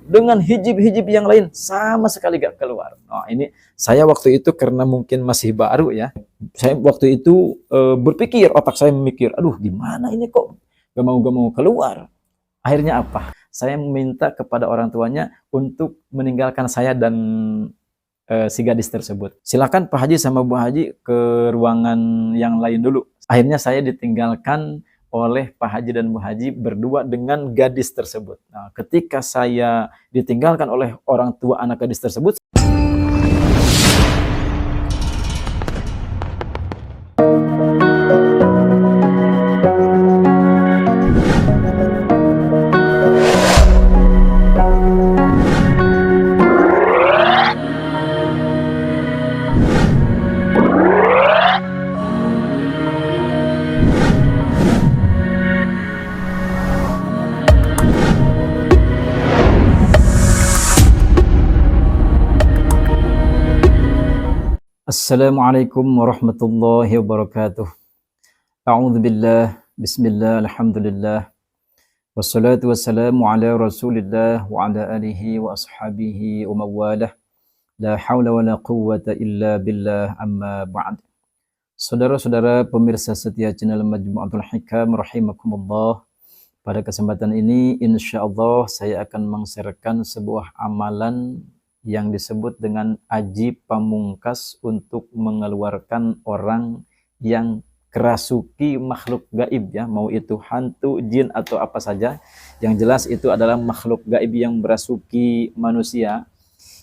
dengan hijib-hijib yang lain sama sekali gak keluar. Nah, ini saya waktu itu karena mungkin masih baru ya, saya waktu itu berpikir, otak saya memikir, aduh gimana ini kok gak mau keluar. Akhirnya apa? Saya meminta kepada orang tuanya untuk meninggalkan saya dan si gadis tersebut. Silakan Pak Haji sama Bu Haji ke ruangan yang lain dulu. Akhirnya saya ditinggalkan oleh Pak Haji dan Bu Haji berdua dengan gadis tersebut. Nah, ketika saya ditinggalkan oleh orang tua anak gadis tersebut, Assalamualaikum warahmatullahi wabarakatuh. A'udzu billah, bismillah, alhamdulillah. Wassalatu wassalamu ala Rasulillah wa ala alihi wa ashabihi wa mawalah. La haula wa la quwwata illa billah, amma ba'd. Saudara-saudara pemirsa setia channel Majmu'atul Hikam rahimakumullah. Pada kesempatan ini insyaallah saya akan meng-sharekan sebuah amalan yang disebut dengan aji pamungkas untuk mengeluarkan orang yang kerasuki makhluk gaib ya, mau itu hantu, jin atau apa saja. Yang jelas itu adalah makhluk gaib yang merasuki manusia.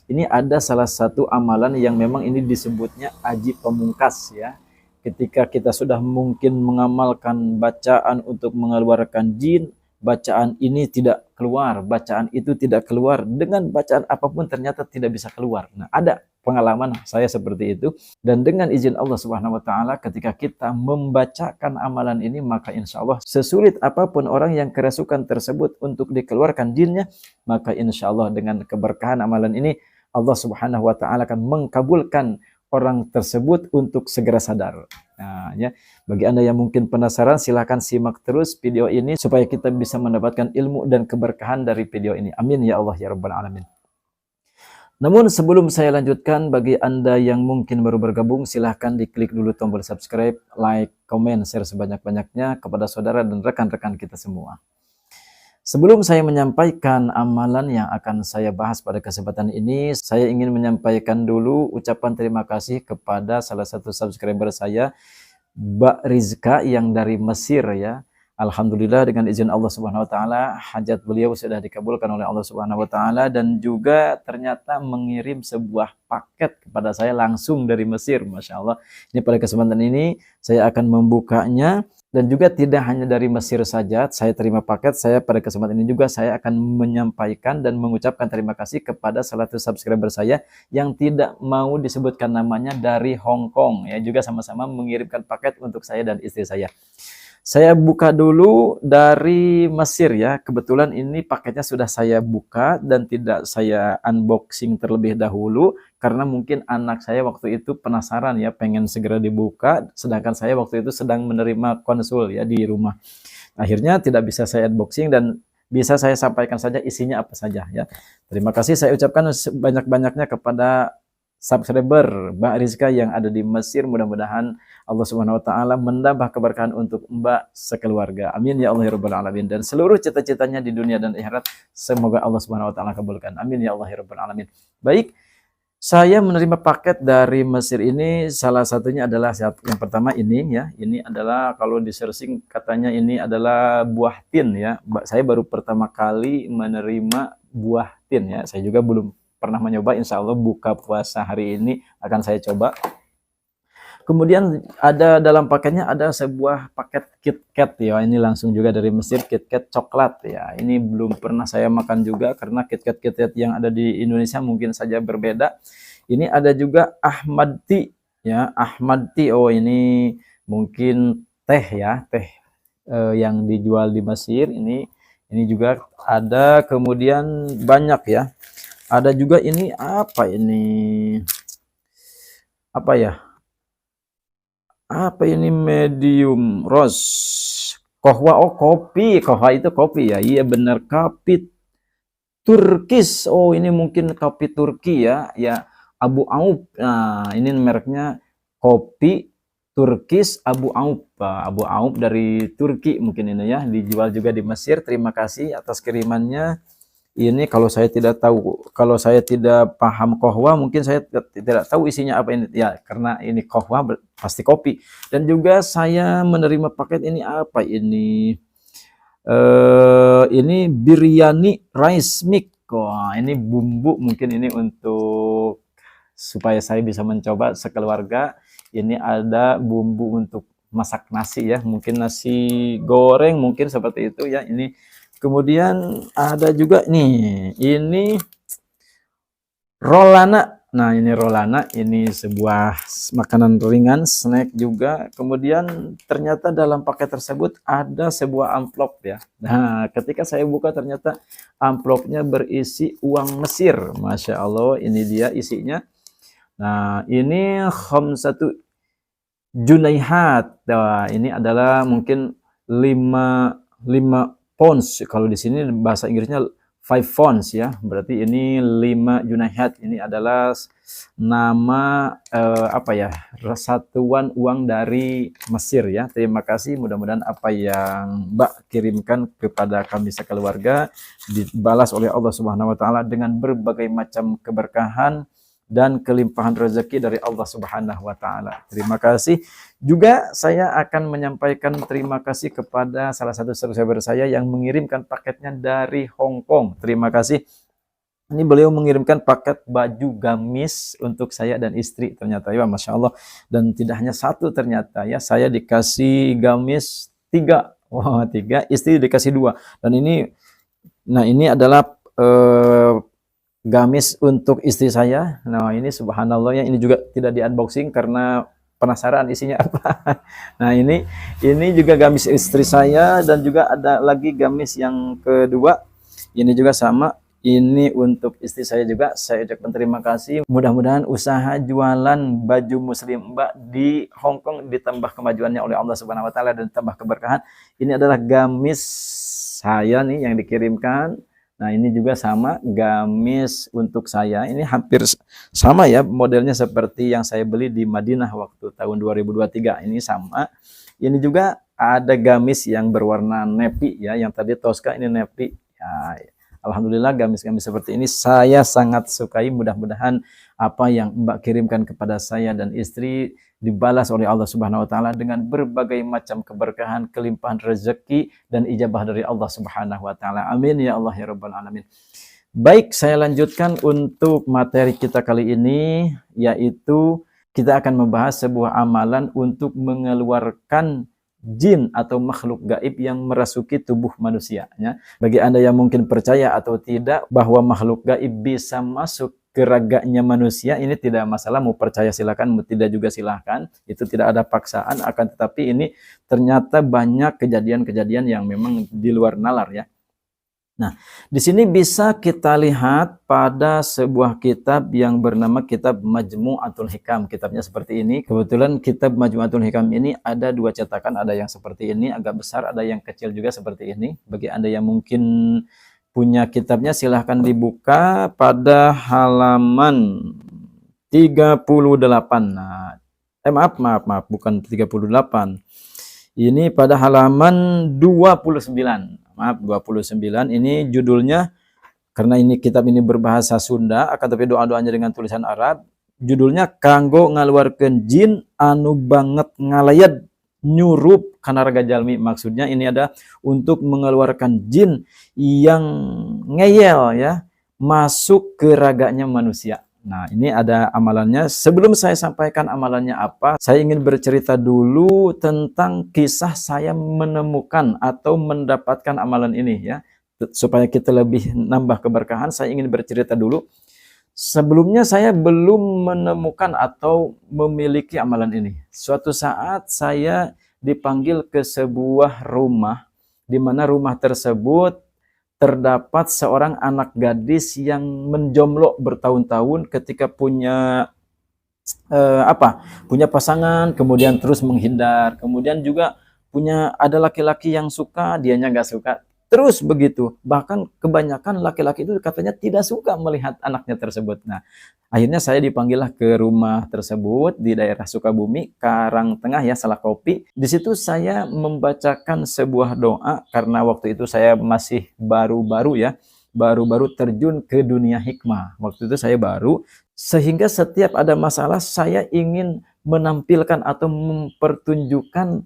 Ini ada salah satu amalan yang memang ini disebutnya aji pamungkas ya. Ketika kita sudah mungkin mengamalkan bacaan untuk mengeluarkan jin, bacaan ini tidak keluar, bacaan itu tidak keluar, dengan bacaan apapun ternyata tidak bisa keluar. Nah, ada pengalaman saya seperti itu, dan dengan izin Allah Subhanahu wa taala ketika kita membacakan amalan ini, maka insya Allah sesulit apapun orang yang kerasukan tersebut untuk dikeluarkan jinnya, maka insya Allah dengan keberkahan amalan ini Allah Subhanahu wa taala akan mengkabulkan orang tersebut untuk segera sadar. Nah, ya, bagi Anda yang mungkin penasaran, silahkan simak terus video ini supaya kita bisa mendapatkan ilmu dan keberkahan dari video ini. Amin ya Allah ya Rabbal Alamin. Namun sebelum saya lanjutkan, bagi Anda yang mungkin baru bergabung, silahkan diklik dulu tombol subscribe, like, komen, share sebanyak-banyaknya kepada saudara dan rekan-rekan kita semua. Sebelum saya menyampaikan amalan yang akan saya bahas pada kesempatan ini, saya ingin menyampaikan dulu ucapan terima kasih kepada salah satu subscriber saya, Mbak Rizka yang dari Mesir ya. Alhamdulillah dengan izin Allah Subhanahu wa taala hajat beliau sudah dikabulkan oleh Allah Subhanahu wa taala, dan juga ternyata mengirim sebuah paket kepada saya langsung dari Mesir. Masya Allah. Ini pada kesempatan ini saya akan membukanya. Dan juga tidak hanya dari Mesir saja saya terima paket, saya pada kesempatan ini juga saya akan menyampaikan dan mengucapkan terima kasih kepada salah satu subscriber saya yang tidak mau disebutkan namanya, dari Hong Kong ya, juga sama-sama mengirimkan paket untuk saya dan istri saya. Saya buka dulu dari Mesir ya. Kebetulan ini paketnya sudah saya buka dan tidak saya unboxing terlebih dahulu karena mungkin anak saya waktu itu penasaran ya, pengen segera dibuka, sedangkan saya waktu itu sedang menerima konsul ya di rumah. Akhirnya tidak bisa saya unboxing dan bisa saya sampaikan saja isinya apa saja ya. Terima kasih saya ucapkan sebanyak-banyaknya kepada subscriber Mbak Rizka yang ada di Mesir. Mudah-mudahan Allah Subhanahu wa taala menambah keberkahan untuk Mbak sekeluarga. Amin ya Allah ya Rabbal Alamin. Dan seluruh cita-citanya di dunia dan akhirat semoga Allah Subhanahu wa taala kabulkan. Amin ya Allah ya Rabbal Alamin. Baik, saya menerima paket dari Mesir ini, salah satunya adalah yang pertama ini ya. Ini adalah kalau di searching katanya ini adalah buah tin ya. Saya baru pertama kali menerima buah tin ya. Saya juga belum pernah mencoba, insya Allah buka puasa hari ini akan saya coba. Kemudian ada dalam paketnya ada sebuah paket KitKat ya, ini langsung juga dari Mesir, KitKat coklat ya. Ini belum pernah saya makan juga karena KitKat yang ada di Indonesia mungkin saja berbeda. Ini ada juga Ahmad Tea ya, Ahmad Tea. Oh ini mungkin teh ya, teh yang dijual di Mesir ini. Ini juga ada, kemudian banyak ya. Ada juga ini apa ini? Apa ya? Apa ini, medium roast. Kohwa, oh kopi. Kohwa itu kopi ya. Iya benar, kopi. Turkis. Oh, ini mungkin kopi Turki ya. Ya, Abu Auf. Nah, ini mereknya kopi Turkis Abu Auf. Abu Auf dari Turki mungkin ini ya. Dijual juga di Mesir. Terima kasih atas kirimannya. Ini kalau saya tidak tahu, kalau saya tidak paham kohwa, mungkin saya tidak tahu isinya apa ini. Ya, karena ini kohwa pasti kopi. Dan juga saya menerima paket ini apa ini? Ini biryani rice mix. Wah, ini bumbu mungkin ini untuk supaya saya bisa mencoba sekeluarga. Ini ada bumbu untuk masak nasi ya, mungkin nasi goreng mungkin seperti itu ya. Ini kemudian ada juga nih, ini rolana. Nah, ini rolana, ini sebuah makanan ringan, snack juga. Kemudian ternyata dalam paket tersebut ada sebuah amplop ya. Nah, ketika saya buka ternyata amplopnya berisi uang Mesir. Masya Allah, ini dia isinya. Nah, ini khamsatu junaihat. Nah, ini adalah mungkin 5 pounds. Kalau di sini bahasa Inggrisnya 5 pounds ya. Berarti ini 5 junaihat. Ini adalah nama apa ya? Satuan uang dari Mesir ya. Terima kasih. Mudah-mudahan apa yang Mbak kirimkan kepada kami sekeluarga dibalas oleh Allah Subhanahu wa taala dengan berbagai macam keberkahan dan kelimpahan rezeki dari Allah Subhanahu wa taala. Terima kasih. Juga saya akan menyampaikan terima kasih kepada salah satu subscriber saya yang mengirimkan paketnya dari Hong Kong. Terima kasih. Ini beliau mengirimkan paket baju gamis untuk saya dan istri ternyata ya, Masya Allah. Dan tidak hanya satu ternyata ya, saya dikasih gamis 3. Wah, 3, istri dikasih 2. Dan ini, nah ini adalah gamis untuk istri saya. Nah, ini subhanallah ya, ini juga tidak di unboxing karena penasaran isinya apa. Nah, ini juga gamis istri saya dan juga ada lagi gamis yang kedua. Ini juga sama. Ini untuk istri saya juga. Saya ucapkan terima kasih. Mudah-mudahan usaha jualan baju muslim Mbak di Hong Kong ditambah kemajuannya oleh Allah Subhanahu wa taala dan tambah keberkahan. Ini adalah gamis saya nih yang dikirimkan. Nah, ini juga sama gamis untuk saya. Ini hampir sama ya modelnya seperti yang saya beli di Madinah waktu tahun 2023. Ini sama. Ini juga ada gamis yang berwarna nepi ya. Yang tadi Tosca, ini nepi. Ya, alhamdulillah gamis-gamis seperti ini saya sangat sukai. Mudah-mudahan apa yang Mbak kirimkan kepada saya dan istri dibalas oleh Allah Subhanahu wa taala dengan berbagai macam keberkahan, kelimpahan rezeki dan ijabah dari Allah Subhanahu wa taala. Amin ya Allah ya rabbal alamin. Baik, saya lanjutkan untuk materi kita kali ini, yaitu kita akan membahas sebuah amalan untuk mengeluarkan jin atau makhluk gaib yang merasuki tubuh manusia ya. Bagi Anda yang mungkin percaya atau tidak bahwa makhluk gaib bisa masuk ke raganya manusia, ini tidak masalah, mau percaya silakan, mau tidak juga silakan, itu tidak ada paksaan. Akan tetapi ini ternyata banyak kejadian-kejadian yang memang di luar nalar ya. Nah, di sini bisa kita lihat pada sebuah kitab yang bernama Kitab Majmu'atul Hikam. Kitabnya seperti ini. Kebetulan Kitab Majmu'atul Hikam ini ada 2 cetakan, ada yang seperti ini, agak besar, ada yang kecil juga seperti ini. Bagi Anda yang mungkin punya kitabnya, silahkan dibuka pada halaman 38. Nah, maaf, bukan 38. Ini pada halaman 29. Maaf, 29. Ini judulnya, karena ini kitab ini berbahasa Sunda, akan tapi doa-doanya dengan tulisan Arab. Judulnya kanggo ngaluarkeun jin anu banget ngalayat nyurup kana raga jalmi. Maksudnya ini ada untuk mengeluarkan jin yang ngeyel ya, masuk ke raganya manusia. Nah, ini ada amalannya. Sebelum saya sampaikan amalannya apa, saya ingin bercerita dulu tentang kisah saya menemukan atau mendapatkan amalan ini ya. Supaya kita lebih nambah keberkahan, saya ingin bercerita dulu. Sebelumnya saya belum menemukan atau memiliki amalan ini. Suatu saat saya dipanggil ke sebuah rumah, di mana rumah tersebut terdapat seorang anak gadis yang menjomblo bertahun-tahun ketika punya punya pasangan, kemudian terus menghindar, kemudian juga ada laki-laki yang suka, dianya nggak suka, Terus begitu. Bahkan kebanyakan laki-laki itu katanya tidak suka melihat anaknya tersebut. Nah, akhirnya saya dipanggillah ke rumah tersebut di daerah Sukabumi, Karangtengah ya, Salakopi. Di situ saya membacakan sebuah doa karena waktu itu saya masih baru-baru ya, baru-baru terjun ke dunia hikmah. Waktu itu saya baru, sehingga setiap ada masalah saya ingin menampilkan atau mempertunjukkan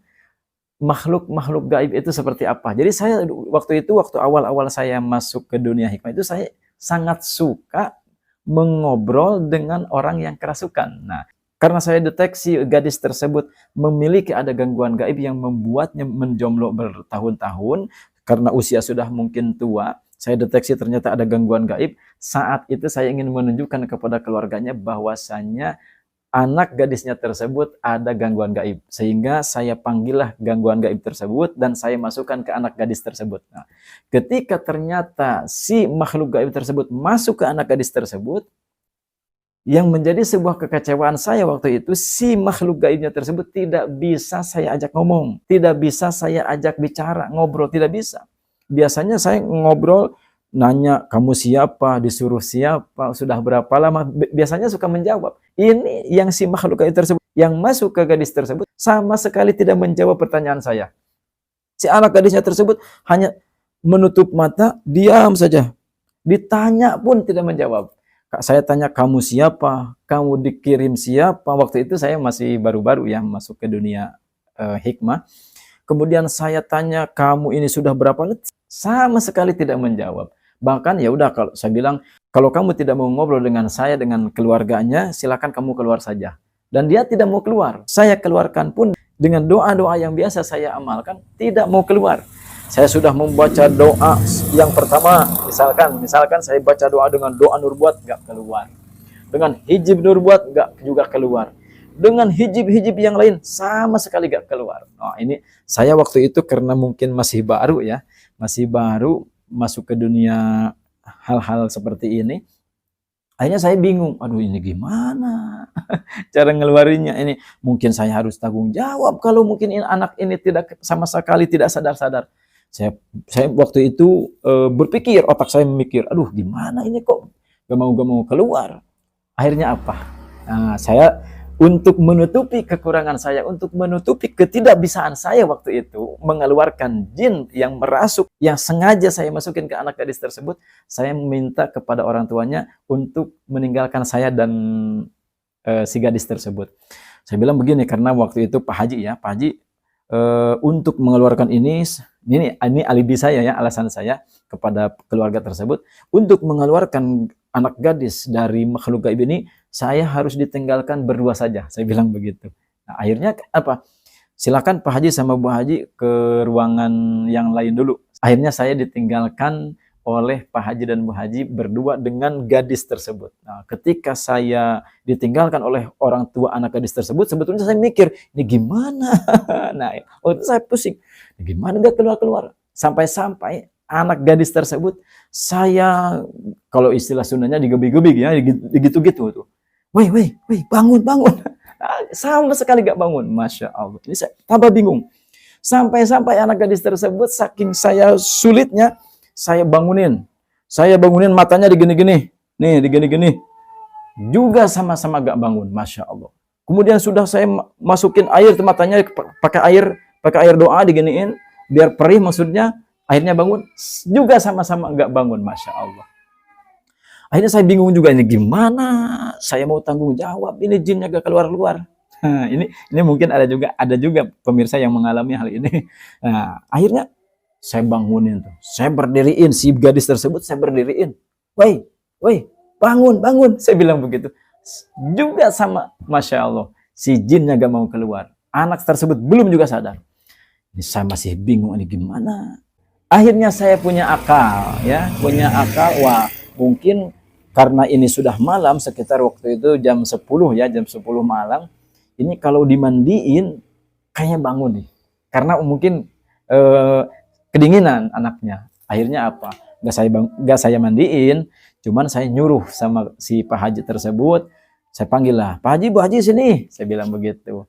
makhluk-makhluk gaib itu seperti apa. Jadi saya waktu itu, waktu awal-awal saya masuk ke dunia hikmah itu, saya sangat suka mengobrol dengan orang yang kerasukan. Nah, karena saya deteksi gadis tersebut memiliki ada gangguan gaib yang membuatnya menjomblo bertahun-tahun, karena usia sudah mungkin tua, saya deteksi ternyata ada gangguan gaib. Saat itu saya ingin menunjukkan kepada keluarganya bahwasannya anak gadisnya tersebut ada gangguan gaib. Sehingga saya panggillah gangguan gaib tersebut dan saya masukkan ke anak gadis tersebut. Nah, ketika ternyata si makhluk gaib tersebut masuk ke anak gadis tersebut, yang menjadi sebuah kekecewaan saya waktu itu, si makhluk gaibnya tersebut tidak bisa saya ajak ngomong, tidak bisa saya ajak bicara, ngobrol, tidak bisa. Biasanya saya ngobrol, nanya kamu siapa, disuruh siapa, sudah berapa lama, biasanya suka menjawab. Ini yang si makhluk gaib tersebut yang masuk ke gadis tersebut sama sekali tidak menjawab pertanyaan saya. Si anak gadisnya tersebut hanya menutup mata, diam saja. Ditanya pun tidak menjawab. Saya tanya, kamu siapa? Kamu dikirim siapa? Waktu itu saya masih baru-baru ya masuk ke dunia hikmah. Kemudian saya tanya, kamu ini sudah berapa menit? Sama sekali tidak menjawab. Bahkan ya udah, kalau saya bilang, kalau kamu tidak mau ngobrol dengan saya, dengan keluarganya, silakan kamu keluar saja. Dan dia tidak mau keluar. Saya keluarkan pun dengan doa-doa yang biasa saya amalkan, tidak mau keluar. Saya sudah membaca doa yang pertama, misalkan saya baca doa dengan doa Nurbuat, nggak keluar. Dengan hijib Nurbuat, nggak juga keluar. Dengan hijib-hijib yang lain, sama sekali nggak keluar. Nah, ini saya waktu itu karena mungkin masih baru ya, masih baru masuk ke dunia hal-hal seperti ini. Akhirnya saya bingung, aduh ini gimana cara ngeluarinnya ini. Mungkin saya harus tanggung jawab kalau mungkin anak ini tidak sama sekali tidak sadar-sadar. Saya waktu itu berpikir, otak saya memikir, aduh gimana ini kok gak mau keluar. Akhirnya apa? Nah, saya untuk menutupi kekurangan saya, untuk menutupi ketidakbisaan saya waktu itu, mengeluarkan jin yang merasuk, yang sengaja saya masukin ke anak gadis tersebut, saya meminta kepada orang tuanya untuk meninggalkan saya dan si gadis tersebut. Saya bilang begini, karena waktu itu Pak Haji untuk mengeluarkan ini alibi saya ya, alasan saya kepada keluarga tersebut, untuk mengeluarkan anak gadis dari makhluk gaib ini, saya harus ditinggalkan berdua saja. Saya bilang begitu. Nah, akhirnya apa? Silakan Pak Haji sama Bu Haji ke ruangan yang lain dulu. Akhirnya saya ditinggalkan oleh Pak Haji dan Bu Haji berdua dengan gadis tersebut. Nah, ketika saya ditinggalkan oleh orang tua anak gadis tersebut, sebetulnya saya mikir, ini gimana? Nah, waktu itu saya pusing, gimana dia keluar-keluar? Sampai-sampai anak gadis tersebut, saya, kalau istilah Sundanya digebik-gebik ya, gitu-gitu tuh. Woi, bangun. Sama sekali gak bangun, Masya Allah. Ini saya tambah bingung. Sampai-sampai anak gadis tersebut, saking saya sulitnya, saya bangunin matanya digini-gini, nih digini-gini, juga sama-sama gak bangun, Masya Allah. Kemudian sudah saya masukin air ke matanya, pakai air doa diginiin, biar perih maksudnya, akhirnya bangun, juga sama-sama gak bangun, Masya Allah. Akhirnya saya bingung juga, ini gimana saya mau tanggung jawab, ini jinnya gak keluar-keluar. Nah, ini mungkin ada juga pemirsa yang mengalami hal ini. Nah, akhirnya saya bangunin tuh, saya berdiriin si gadis tersebut, saya berdiriin, woi, bangun, saya bilang begitu. Juga sama, Masya Allah, si jinnya gak mau keluar, anak tersebut belum juga sadar. Ini saya masih bingung, ini gimana. Akhirnya saya punya akal, wah mungkin karena ini sudah malam, sekitar waktu itu jam 10 malam, ini kalau dimandiin kayaknya bangun nih, karena mungkin kedinginan anaknya. Akhirnya apa? Gak saya mandiin, cuman saya nyuruh sama si Pak Haji tersebut. Saya panggil lah, Pak Haji, Bu Haji sini. Saya bilang begitu.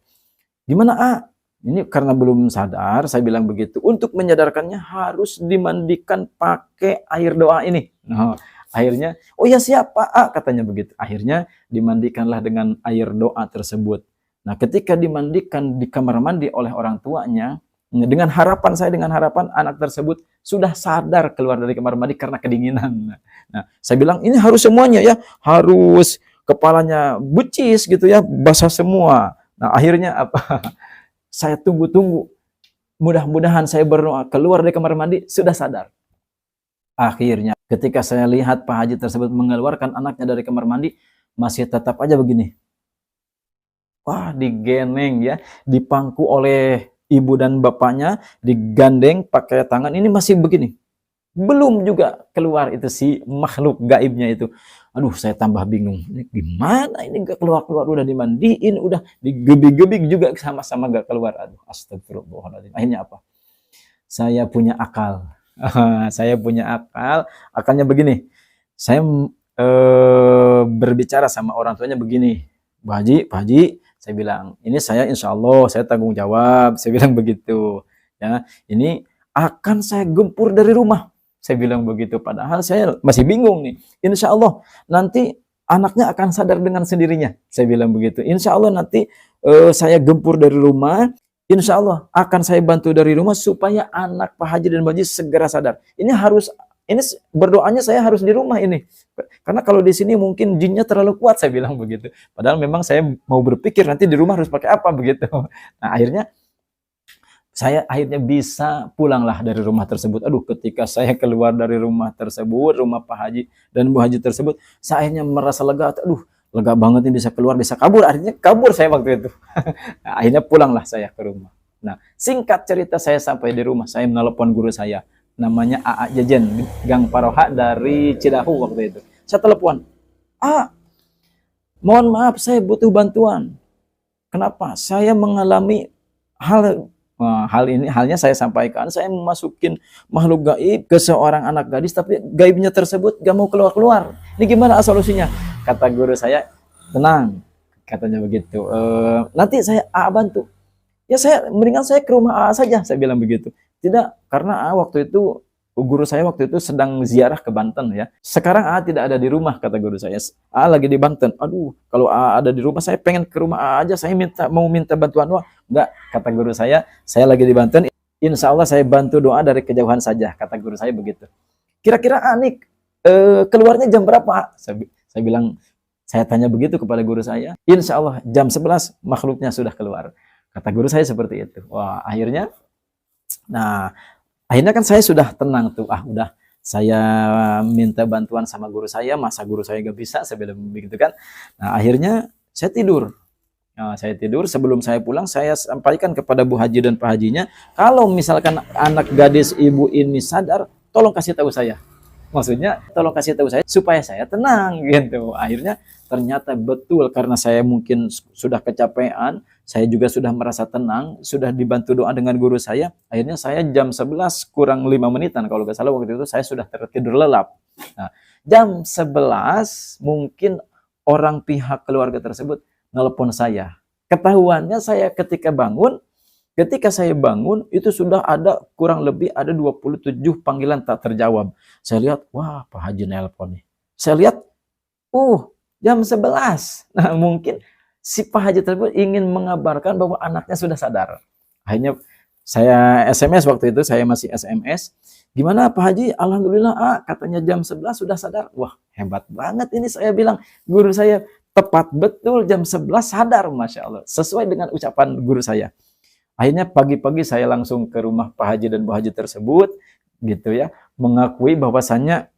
Gimana, A? Ini karena belum sadar, saya bilang begitu. Untuk menyadarkannya harus dimandikan pakai air doa ini. Nah, akhirnya, oh ya siap Pak, katanya begitu. Akhirnya dimandikanlah dengan air doa tersebut. Nah, ketika dimandikan di kamar mandi oleh orang tuanya, dengan harapan anak tersebut sudah sadar keluar dari kamar mandi karena kedinginan. Nah, saya bilang ini harus semuanya ya, harus kepalanya bucis gitu ya, basah semua. Nah, akhirnya apa? Saya tunggu-tunggu. Mudah-mudahan saya berdoa keluar dari kamar mandi sudah sadar. Akhirnya ketika saya lihat Pak Haji tersebut mengeluarkan anaknya dari kamar mandi, masih tetap aja begini. Wah, digeneng ya, dipangku oleh ibu dan bapaknya, digandeng pakai tangan, ini masih begini. Belum juga keluar itu si makhluk gaibnya itu. Aduh, saya tambah bingung. Ini gimana ini gak keluar-keluar, udah dimandiin, udah digebik-gebik juga sama-sama gak keluar. Aduh, astagfirullahaladzim. Akhirnya apa? Saya punya akal. Saya punya akal. Akalnya begini. Saya berbicara sama orang tuanya begini. Pak Haji, saya bilang, ini saya insya Allah, saya tanggung jawab. Saya bilang begitu. Ya, ini akan saya gempur dari rumah. Saya bilang begitu, padahal saya masih bingung nih. Insya Allah nanti anaknya akan sadar dengan sendirinya. Saya bilang begitu. Insya Allah nanti saya gempur dari rumah. Insya Allah akan saya bantu dari rumah supaya anak Pak Haji dan Mbak Haji segera sadar. Ini berdoanya saya harus di rumah ini. Karena kalau di sini mungkin jinnya terlalu kuat, saya bilang begitu. Padahal memang saya mau berpikir nanti di rumah harus pakai apa begitu. Nah, saya akhirnya bisa pulanglah dari rumah tersebut. Aduh, ketika saya keluar dari rumah tersebut, rumah Pak Haji dan Bu Haji tersebut, saya akhirnya merasa lega. Aduh, lega banget nih bisa keluar, bisa kabur. Akhirnya kabur saya waktu itu. Nah, akhirnya pulanglah saya ke rumah. Nah, singkat cerita saya sampai di rumah, saya menelepon guru saya. Namanya A.A. Jejen, Gang Paroha dari Cidahu waktu itu. Saya telepon, mohon maaf saya butuh bantuan. Kenapa? Saya mengalami halnya saya sampaikan, saya memasukin makhluk gaib ke seorang anak gadis, tapi gaibnya tersebut gak mau keluar-keluar. Ini gimana solusinya? Kata guru saya, tenang, katanya begitu. Nanti saya bantu. Ya mendingan saya ke rumah saja, saya bilang begitu. Tidak, karena waktu itu guru saya waktu itu sedang ziarah ke Banten ya. Sekarang tidak ada di rumah, kata guru saya. Lagi di Banten. Aduh, kalau ada di rumah saya pengen ke rumah aja, saya mau minta bantuan doa. Enggak, kata guru saya lagi di Banten. Insya Allah saya bantu doa dari kejauhan saja, kata guru saya begitu. Kira-kira Anik keluarnya jam berapa? Saya bilang, saya tanya begitu kepada guru saya. Insya Allah jam 11 makhluknya sudah keluar. Kata guru saya seperti itu. Wah, akhirnya kan saya sudah tenang tuh. Udah saya minta bantuan sama guru saya, masa guru saya gak bisa, saya bilang begitu kan. Nah, akhirnya saya tidur. Sebelum saya pulang, saya sampaikan kepada Bu Haji dan Pak Hajinya, kalau misalkan anak gadis ibu ini sadar, tolong kasih tahu saya. Maksudnya tolong kasih tahu saya supaya saya tenang gitu. Akhirnya ternyata betul, karena saya mungkin sudah kecapean, saya juga sudah merasa tenang, sudah dibantu doa dengan guru saya. Akhirnya saya jam 11 kurang 5 menitan kalau nggak salah waktu itu saya sudah tertidur lelap. Nah, jam 11 mungkin orang pihak keluarga tersebut nelpon saya. Ketahuannya saya ketika saya bangun itu sudah ada kurang lebih ada 27 panggilan tak terjawab. Saya lihat, wah Pak Haji nelpon nih. Saya lihat, jam 11. Nah, mungkin si Pak Haji tersebut ingin mengabarkan bahwa anaknya sudah sadar. Akhirnya saya SMS waktu itu, saya masih SMS. Gimana Pak Haji? Alhamdulillah, katanya jam 11 sudah sadar. Wah, hebat banget ini, saya bilang. Guru saya tepat betul jam 11 sadar, Masya Allah. Sesuai dengan ucapan guru saya. Akhirnya pagi-pagi saya langsung ke rumah Pak Haji dan Bu Haji tersebut, gitu ya, mengakui bahwasannya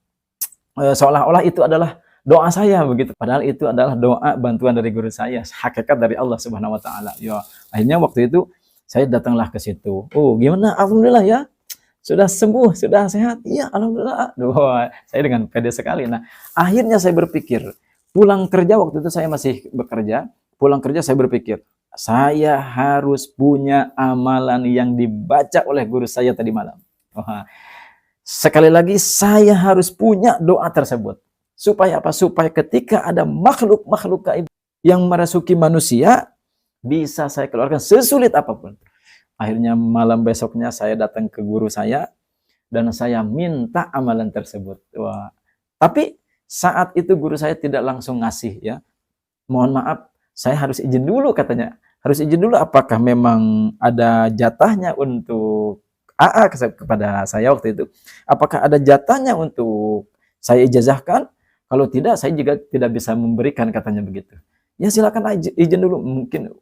seolah-olah itu adalah doa saya begitu. Padahal itu adalah doa bantuan dari guru saya, hakikat dari Allah Subhanahu wa taala. Ya, akhirnya waktu itu saya datanglah ke situ. Gimana? Alhamdulillah ya. Sudah sembuh, sudah sehat. Iya, alhamdulillah. Saya dengan pede sekali. Nah, akhirnya saya berpikir, pulang kerja waktu itu saya masih bekerja, pulang kerja saya berpikir, saya harus punya amalan yang dibaca oleh guru saya tadi malam. Sekali lagi, saya harus punya doa tersebut. Supaya apa? Supaya ketika ada makhluk-makhluk gaib yang merasuki manusia, bisa saya keluarkan sesulit apapun. Akhirnya malam besoknya saya datang ke guru saya dan saya minta amalan tersebut. Wah. Tapi saat itu guru saya tidak langsung ngasih ya. Mohon maaf, saya harus izin dulu katanya. Harus izin dulu apakah memang ada jatahnya untuk AA kepada saya waktu itu. Apakah ada jatahnya untuk saya ijazahkan? Kalau tidak, saya juga tidak bisa memberikan katanya begitu. Ya silakan izin dulu.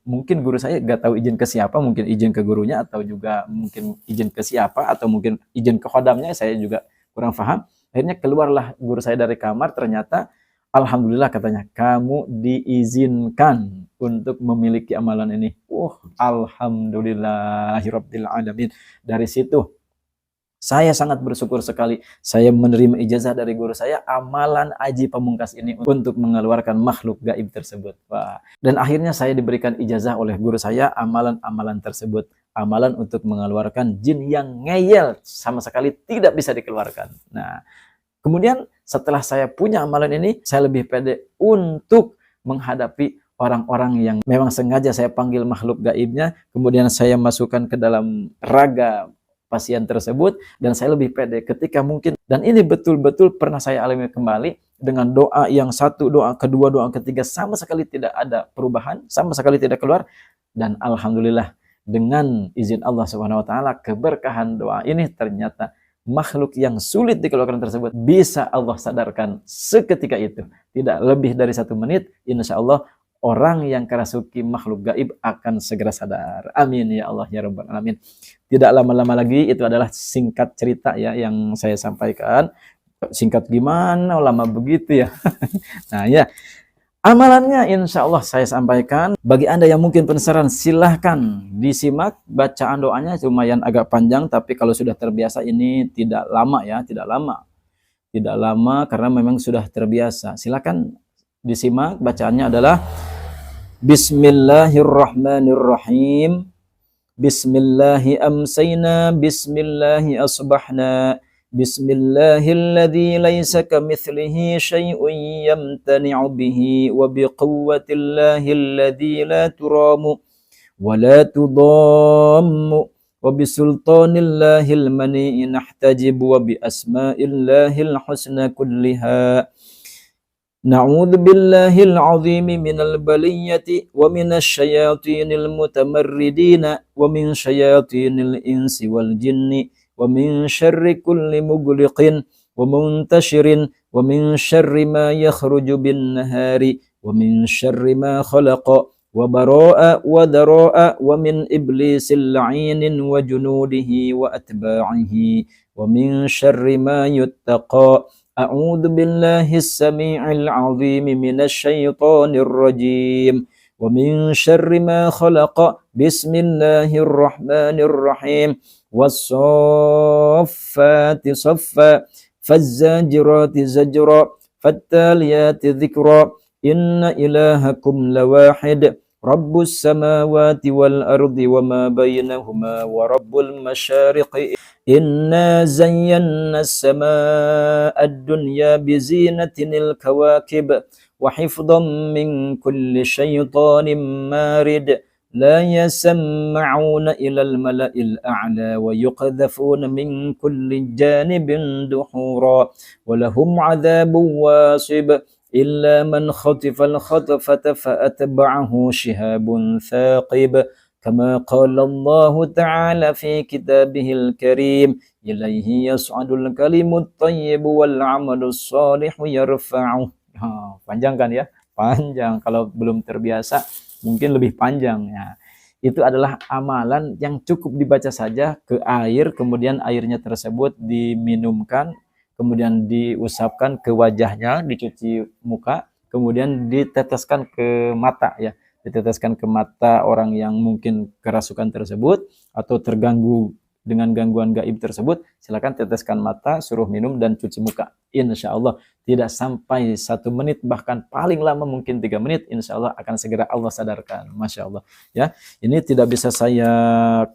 Mungkin guru saya nggak tahu izin ke siapa, mungkin izin ke gurunya atau juga mungkin izin ke siapa atau mungkin izin ke khodamnya, saya juga kurang paham. Akhirnya keluarlah guru saya dari kamar, ternyata alhamdulillah katanya, kamu diizinkan untuk memiliki amalan ini. Alhamdulillahirabbil alamin. Dari situ saya sangat bersyukur sekali saya menerima ijazah dari guru saya amalan Aji Pamungkas ini untuk mengeluarkan makhluk gaib tersebut. Wah. Dan akhirnya saya diberikan ijazah oleh guru saya amalan-amalan tersebut. Amalan untuk mengeluarkan jin yang ngeyel sama sekali tidak bisa dikeluarkan. Nah, kemudian setelah saya punya amalan ini, saya lebih pede untuk menghadapi orang-orang yang memang sengaja saya panggil makhluk gaibnya, kemudian saya masukkan ke dalam raga pasien tersebut, dan saya lebih pede ketika mungkin, dan ini betul-betul pernah saya alami kembali, dengan doa yang satu, doa kedua, doa ketiga, sama sekali tidak ada perubahan, sama sekali tidak keluar, dan alhamdulillah, dengan izin Allah Subhanahu wa taala, keberkahan doa ini ternyata makhluk yang sulit dikeluarkan tersebut bisa Allah sadarkan seketika itu. Tidak lebih dari 1 menit, insya Allah orang yang kerasuki makhluk gaib akan segera sadar. Amin ya Allah ya Rabbal Alamin. Tidak lama-lama lagi, itu adalah singkat cerita ya yang saya sampaikan. Singkat gimana, lama begitu ya. Nah ya, amalannya insya Allah saya sampaikan. Bagi Anda yang mungkin penasaran, silahkan disimak bacaan doanya, lumayan agak panjang, tapi kalau sudah terbiasa ini tidak lama ya, tidak lama. Tidak lama karena memang sudah terbiasa. Silahkan disimak, bacaannya adalah Bismillahirrahmanirrahim. Bismillahi amsayna, bismillahi asbahna, bismillahilladzi laysa kamithlihi syai'un yamtani'u bihi, wa biquwwatillahilladzi la turamu wa la tudammu, wa bisultanillahil mani'i nahtajib, wa bi asma'illahil husna kulliha. Na'udzu billahil azimi minal baliyati wa minasy syayatinil mutamarridina wa min syayatinil insi wal jinni wa min syarri kulli mughliqin wa muntashirin wa min syarri ma yakhruju bin nahari wa min syarri ma khalaqa wa bara'a wa dara'a wa min iblisil la'inin wa junudihi wa atba'ihi wa min syarri ma yuttaqa. A'udzu billahi as-sami'il 'azim minasy syaithanir rajim. Wa min syarri ma khalaqa. Bismillahirrahmanirrahim. Was-saffati saffa. Faz-zajirati zajra. Fattaliyati dzikra. Inna ilahakum lawahid. Rabbus samawati wal ardi wa ma bainahuma wa rabbul masyariqi. Inna zayyana as-samaa'a ad-dunya bizinatinil kawakib wa hifdhan min kulli syaitanin marid la yasamma'una ilal mala'il a'la wa yuqdhafuna min kulli janibin duhura wa lahum 'adzabun wasib illa man khatifal khatfata fa atba'ahu shihabun thaqib. Kama qala Allah Ta'ala fi kitabihil karim, ilaihi yas'adul kalimut thayyibu wal 'amalus shalihu yarfa'uh. Panjang kan ya? Panjang. Kalau belum terbiasa mungkin lebih panjang ya. Itu adalah amalan yang cukup dibaca saja ke air, kemudian airnya tersebut diminumkan, kemudian diusapkan ke wajahnya, dicuci muka, kemudian diteteskan ke mata ya. Diteteskan ke mata orang yang mungkin kerasukan tersebut atau terganggu dengan gangguan gaib tersebut, silakan teteskan mata, suruh minum dan cuci muka. Insya Allah tidak sampai 1 menit, bahkan paling lama mungkin 3 menit, insya Allah akan segera Allah sadarkan. Masya Allah ya. Ini tidak bisa saya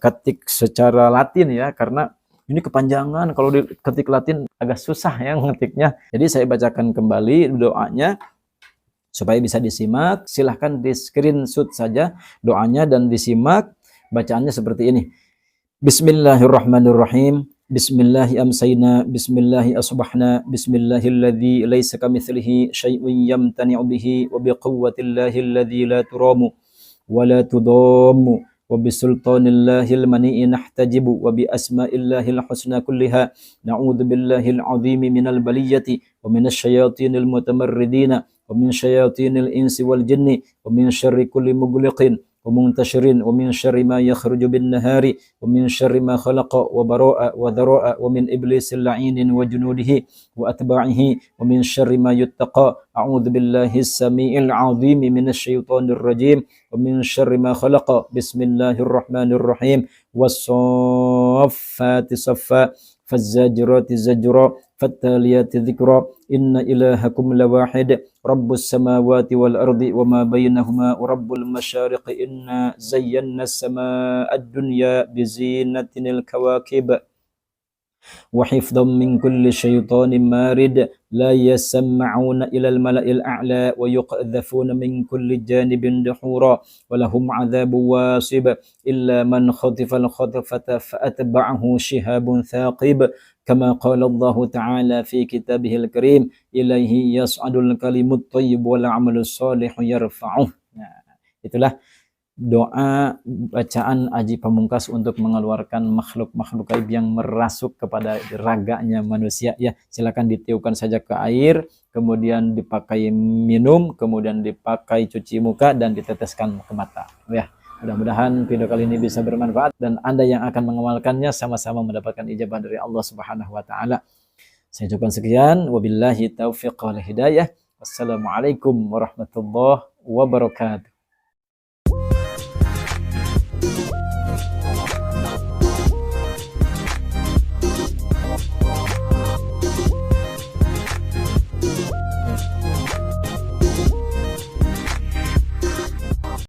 ketik secara Latin ya, karena ini kepanjangan, kalau diketik Latin agak susah ya ngetiknya. Jadi saya bacakan kembali doanya supaya bisa disimak. Silahkan di screenshot saja doanya dan disimak. Bacaannya seperti ini. Bismillahirrahmanirrahim. Bismillahi amsayna, bismillahi asbahna, bismillahilladzi laisa kamitslihi syai'un yamtani'u bihi wa biquwwatillahi alladzi la turamu wa la tudammu wa bisultanillahil mani'i nahtajibu wa bi asma'illahil husna kulliha na'udzu billahil azimi minal baliyati wa minasy syayatinil mutamarridina wa min syayatinil insi wal jinni wa min syarri kulli mughliqin ومنتشر ومن شر ما يخرج بالنهار ومن شر ما خلق وبراء وذراء ومن إبليس اللعين وجنوده وأتباعه ومن شر ما يتقى أعوذ بالله السميع العظيم من الشيطان الرجيم ومن شر ما خلق بسم الله الرحمن الرحيم والصافات صفا فالزاجرات زجرا فالتاليات ذكرا إن إلهكم لواحد رب السماوات والأرض وما بينهما ورب المشارق إنا زينا السماء الدنيا بزينة الكواكب وحفظا من كل شيطان مارد لا يسمعون إلى الملأ الأعلى ويقذفون من كل جانب دحورا ولهم عذاب واصب إلا من خطف الخطفة فأتبعه شهاب ثاقب كما قال الله تعالى في كتابه الكريم إليه يصعد الكلم الطيب والعمل الصالح يرفعه. Nah, itulah doa bacaan Aji Pamungkas untuk mengeluarkan makhluk-makhluk gaib yang merasuk kepada raganya manusia. Ya, silakan ditiupkan saja ke air, kemudian dipakai minum, kemudian dipakai cuci muka dan diteteskan ke mata. Ya, mudah-mudahan video kali ini bisa bermanfaat dan Anda yang akan mengamalkannya sama-sama mendapatkan ijabah dari Allah Subhanahu wa taala. Saya ucapkan sekian, wabillahi taufiq wal hidayah. Wassalamualaikum warahmatullahi wabarakatuh.